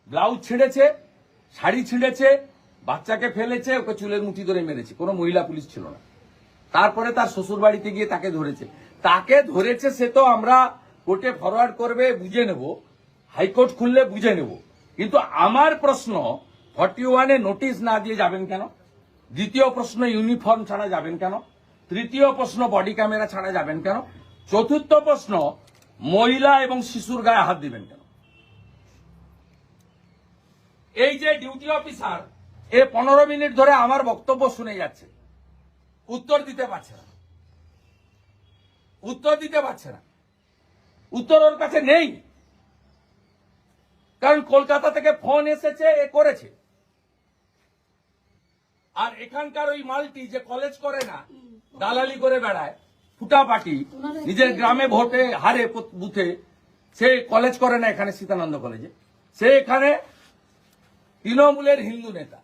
Blouse ছিঁড়েছে, sari ছিঁড়েছে, বাচ্চাকে ফেলেছে, ওকে চুলের মুঠি ধরে মেরেছে, কোনো মহিলা পুলিশ ছিল না। তারপরে তার শ্বশুর বাড়িতে গিয়ে তাকে ধরেছে। সে তো আমরা কোর্টে ফরওয়ার্ড করবে, বুঝে নেব, হাইকোর্ট খুললে বুঝে নেব। কিন্তু আমার প্রশ্ন, 41-এ নোটিশ না দিয়ে যাবেন কেন? দ্বিতীয় প্রশ্ন, ইউনিফর্ম ছাড়া যাবেন কেন? তৃতীয় প্রশ্ন, বডি ক্যামেরা ছাড়া যাবেন কেন? চতুর্থ প্রশ্ন, মহিলা এবং শিশুর গায়ে হাত দিবেন কেন? এই যে ডিউটি অফিসার 15 মিনিট ধরে আমার বক্তব্য শুনে যাচ্ছে, উত্তর দিতে পারছে না, উত্তর ওর কাছে নেই। কারণ কলকাতা থেকে ফোন এসেছে, এ করেছে। আর এখানকার ওই মালটি যে কলেজ করে না, দালালি করে বেড়ায়, ফুটাপাটি, নিজের গ্রামে ভোটে হারে বুথে, সে কলেজ করে না এখানে সীতানন্দ কলেজে, সে এখানে তৃণমূলের হিন্দু নেতা।